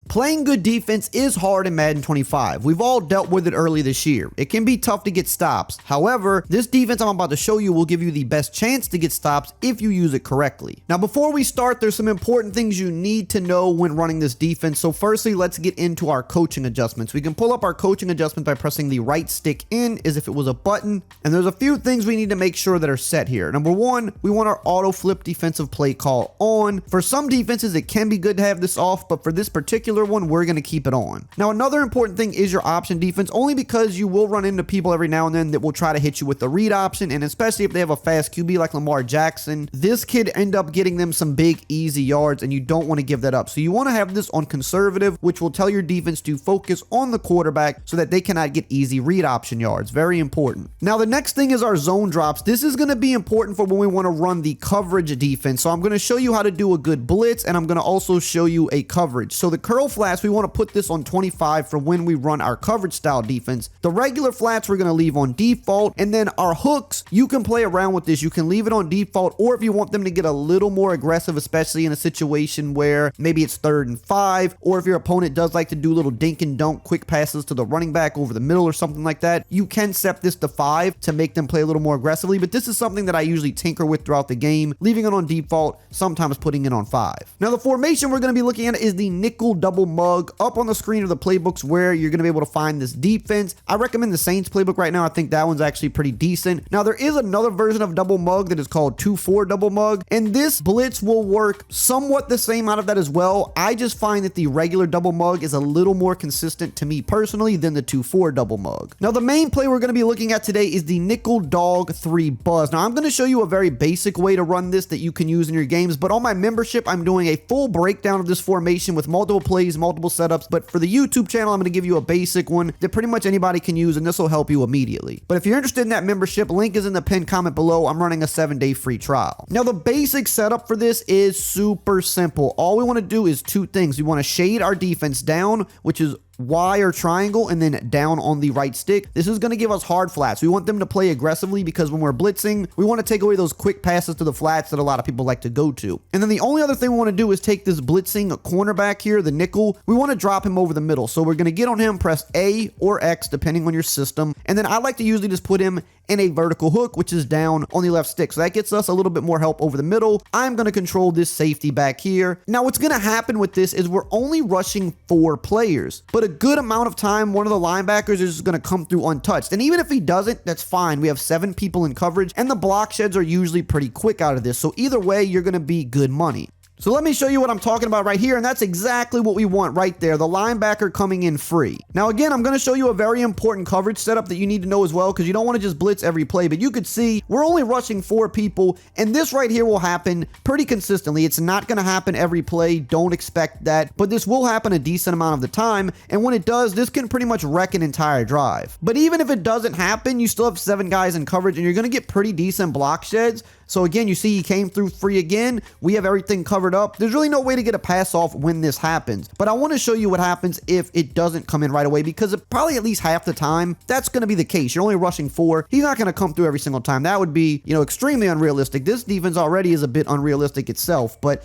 Playing good defense is hard in Madden 25. We've all dealt with it early this year. It can be tough to get stops. However, this defense I'm about to show you will give you the best chance to get stops if you use it correctly. Now, before we start, there's some important things you need to know when running this defense. So firstly, let's get into our coaching adjustments. We can pull up our coaching adjustments by pressing the right stick in as if it was a button. And there's a few things we need to make sure that are set here. Number one, we want our auto flip defensive play call on. For some defenses, it can be good to have this off, but for this particular one, we're going to keep it on. Now, another important thing is your option defense, only because you will run into people every now and then that will try to hit you with the read option, and especially if they have a fast QB like Lamar Jackson, this could end up getting them some big, easy yards, and you don't want to give that up. So you want to have this on conservative, which will tell your defense to focus on the quarterback so that they cannot get easy read option yards. Very important. Now, the next thing is our zone drops. This is going to be important for when we want to run the coverage defense. So I'm going to show you how to do a good blitz, and I'm going to also show you a coverage. So the curl flats, we want to put this on 25 for when we run our coverage style defense. The regular flats we're going to leave on default, and then our hooks, you can play around with this. You can leave it on default, or if you want them to get a little more aggressive, especially in a situation where maybe it's 3rd and 5, or if your opponent does like to do little dink and dunk quick passes to the running back over the middle or something like that, you can set this to 5 to make them play a little more aggressively. But this is something that I usually tinker with throughout the game, leaving it on default, sometimes putting it on 5. Now, the formation we're going to be looking at is the nickel double mug. Up on the screen are the playbooks where you're going to be able to find this defense. I recommend the Saints playbook right now. I think that one's actually pretty decent. Now, there is another version of double mug that is called 2-4 double mug, and this blitz will work somewhat the same out of that as well. I just find that the regular double mug is a little more consistent to me personally than the 2-4 double mug. Now, the main play we're going to be looking at today is the nickel dog 3 buzz. Now, I'm going to show you a very basic way to run this that you can use in your games, but on my membership, I'm doing a full breakdown of this formation with multiple plays, multiple setups. But for the YouTube channel, I'm going to give you a basic one that pretty much anybody can use, and this will help you immediately. But if you're interested in that membership, link is in the pinned comment below. I'm running a 7-day free trial. Now, the basic setup for this is super simple. All we want to do is 2 things. We want to shade our defense down, which is Y or triangle, and then down on the right stick. This is going to give us hard flats. We want them to play aggressively because when we're blitzing, we want to take away those quick passes to the flats that a lot of people like to go to. And then the only other thing we want to do is take this blitzing cornerback here, the nickel. We want to drop him over the middle. So we're going to get on him, press A or X, depending on your system. And then I like to usually just put him in a vertical hook, which is down on the left stick. So that gets us a little bit more help over the middle. I'm going to control this safety back here. Now, what's going to happen with this is we're only rushing 4 players, but a good amount of time, one of the linebackers is going to come through untouched. And even if he doesn't, that's fine. We have 7 people in coverage, and the block sheds are usually pretty quick out of this. So either way, you're going to be good money. So let me show you what I'm talking about right here, and that's exactly what we want right there, the linebacker coming in free. Now again, I'm going to show you a very important coverage setup that you need to know as well, because you don't want to just blitz every play, but you could see we're only rushing 4 people, and this right here will happen pretty consistently. It's not going to happen every play, don't expect that, but this will happen a decent amount of the time, and when it does, this can pretty much wreck an entire drive. But even if it doesn't happen, you still have 7 guys in coverage, and you're going to get pretty decent block sheds. So again, you see he came through free again. We have everything covered up. There's really no way to get a pass off when this happens. But I want to show you what happens if it doesn't come in right away, because probably at least half the time, that's going to be the case. You're only rushing 4. He's not going to come through every single time. That would be, extremely unrealistic. This defense already is a bit unrealistic itself, but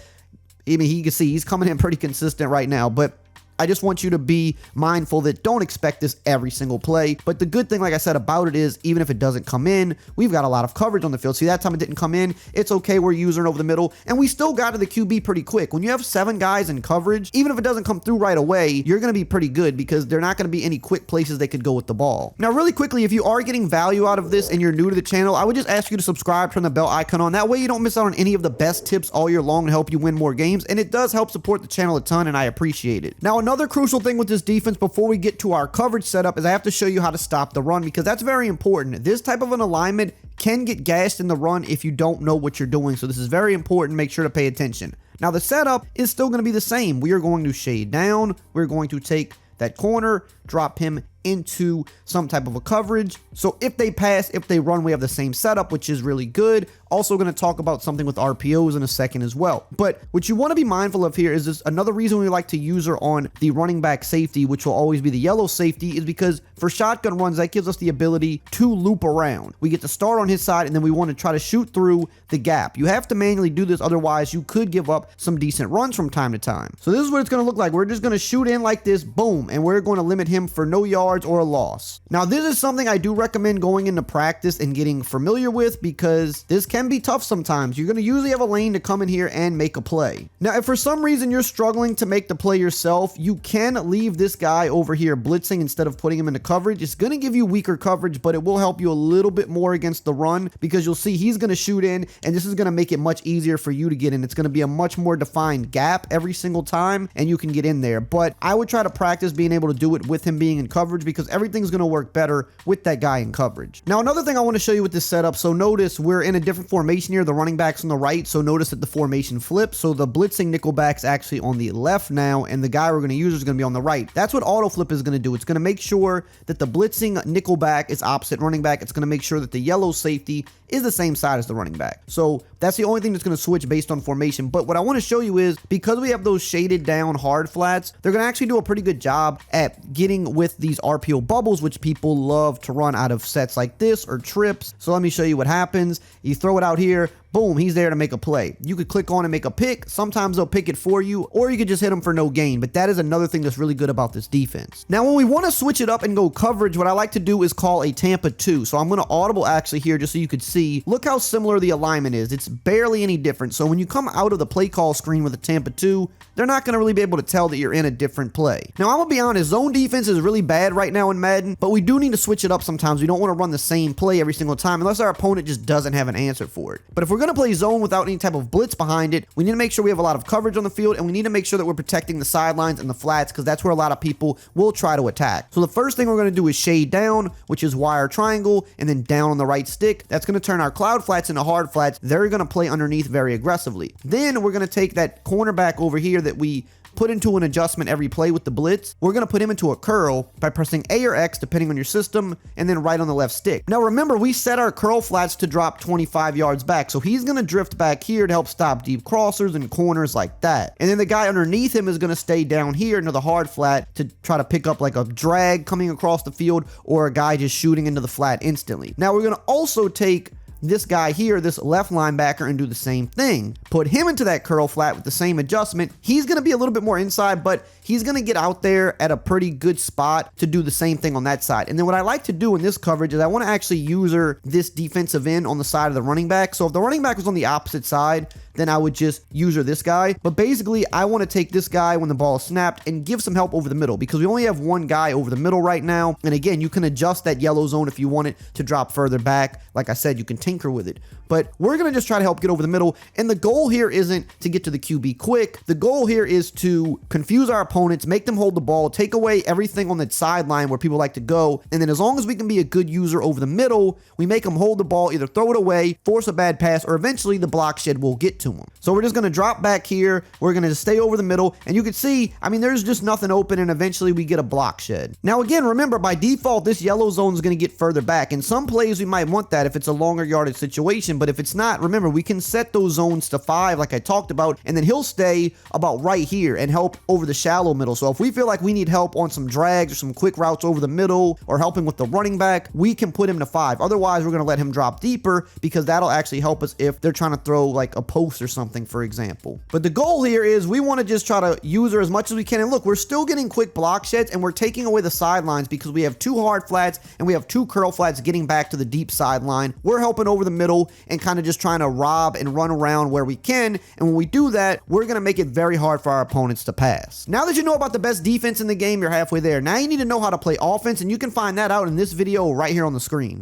I mean, you can see he's coming in pretty consistent right now. But I just want you to be mindful that don't expect this every single play. But the good thing, like I said, about it is even if it doesn't come in, we've got a lot of coverage on the field. See, that time it didn't come in. It's okay. We're using it over the middle, and we still got to the QB pretty quick. When you have 7 guys in coverage, even if it doesn't come through right away, you're going to be pretty good because there are not going to be any quick places they could go with the ball. Now, really quickly, if you are getting value out of this and you're new to the channel, I would just ask you to subscribe, turn the bell icon on. That way you don't miss out on any of the best tips all year long to help you win more games, and it does help support the channel a ton, and I appreciate it. Now, another crucial thing with this defense before we get to our coverage setup is I have to show you how to stop the run, because that's very important. This type of an alignment can get gashed in the run if you don't know what you're doing. So this is very important. Make sure to pay attention. Now the setup is still going to be the same. We are going to shade down. We're going to take that corner, drop him into some type of a coverage. So if they pass, if they run, we have the same setup, which is really good. Also going to talk about something with RPOs in a second as well. But what you want to be mindful of here is this: another reason we like to use her on the running back safety, which will always be the yellow safety, is because for shotgun runs, that gives us the ability to loop around. We get to start on his side, and then we want to try to shoot through the gap. You have to manually do this, otherwise you could give up some decent runs from time to time. So this is what it's going to look like. We're just going to shoot in like this, boom, and we're going to limit him for no yards or a loss. Now, this is something I do recommend going into practice and getting familiar with, because this can be tough sometimes. You're going to usually have a lane to come in here and make a play. Now, if for some reason you're struggling to make the play yourself, you can leave this guy over here blitzing instead of putting him into coverage. It's going to give you weaker coverage, but it will help you a little bit more against the run, because you'll see he's going to shoot in, and this is going to make it much easier for you to get in. It's going to be a much more defined gap every single time, and you can get in there. But I would try to practice being able to do it with him being in coverage, because everything's going to work better with that guy in coverage. Now, another thing I want to show you with this setup, so notice we're in a different formation here. The running back's on the right, so notice that the formation flips. So the blitzing nickelback's actually on the left now, and the guy we're going to use is going to be on the right. That's what auto flip is going to do. It's going to make sure that the blitzing nickelback is opposite running back. It's going to make sure that the yellow safety is the same side as the running back. So that's the only thing that's going to switch based on formation. But what I want to show you is, because we have those shaded down hard flats, they're going to actually do a pretty good job at getting with these RPO bubbles, which people love to run out of sets like this or trips. So let me show you what happens. You throw it out here, boom, he's there to make a play. You could click on and make a pick. Sometimes they'll pick it for you, or you could just hit them for no gain. But that is another thing that's really good about this defense. Now, when we want to switch it up and go coverage, what I like to do is call a Tampa 2. So I'm going to audible actually here just so you could see. Look how similar the alignment is. It's barely any different. So when you come out of the play call screen with a Tampa 2, they're not going to really be able to tell that you're in a different play. Now, I'm going to be honest, zone defense is really bad right now in Madden, but we do need to switch it up sometimes. We don't want to run the same play every single time unless our opponent just doesn't have an answer for it. But if we're going to play zone without any type of blitz behind it, we need to make sure we have a lot of coverage on the field, and we need to make sure that we're protecting the sidelines and the flats, because that's where a lot of people will try to attack. So the first thing we're going to do is shade down, which is wire triangle, and then down on the right stick. That's going to turn our cloud flats into hard flats. They're going to play underneath very aggressively. Then we're going to take that cornerback over here that we put into an adjustment every play with the blitz. We're going to put him into a curl by pressing A or X depending on your system, and then right on the left stick. Now remember, we set our curl flats to drop 25 yards back, so he's going to drift back here to help stop deep crossers and corners like that. And then the guy underneath him is going to stay down here into the hard flat to try to pick up like a drag coming across the field, or a guy just shooting into the flat instantly. Now we're going to also take this guy here, this left linebacker, and do the same thing. Put him into that curl flat with the same adjustment. He's going to be a little bit more inside, but he's going to get out there at a pretty good spot to do the same thing on that side. And then what I like to do in this coverage is I want to actually use this defensive end on the side of the running back. So if the running back was on the opposite side, then I would just use this guy. But basically, I want to take this guy when the ball is snapped and give some help over the middle, because we only have one guy over the middle right now. And again, you can adjust that yellow zone if you want it to drop further back. Like I said, you can tinker with it. But we're going to just try to help get over the middle. And the goal here isn't to get to the QB quick. The goal here is to confuse our opponents, make them hold the ball, take away everything on the sideline where people like to go. And then as long as we can be a good user over the middle, we make them hold the ball, either throw it away, force a bad pass, or eventually the block shed will get to them. So we're just going to drop back here. We're going to stay over the middle. And you can see, I mean, there's just nothing open, and eventually we get a block shed. Now, again, remember, by default, this yellow zone is going to get further back. In some plays, we might want that if it's a longer yardage situation. But if it's not, remember, we can set those zones to 5 like I talked about, and then he'll stay about right here and help over the shallow middle. So if we feel like we need help on some drags or some quick routes over the middle, or helping with the running back, we can put him to 5. Otherwise, we're going to let him drop deeper, because that'll actually help us if they're trying to throw like a post or something, for example. But the goal here is we want to just try to use her as much as we can. And look, we're still getting quick block sheds, and we're taking away the sidelines because we have 2 hard flats and we have 2 curl flats getting back to the deep sideline. We're helping over the middle and kind of just trying to rob and run around where we can. And when we do that, we're going to make it very hard for our opponents to pass. Now that you know about the best defense in the game, you're halfway there. Now you need to know how to play offense, and you can find that out in this video right here on the screen.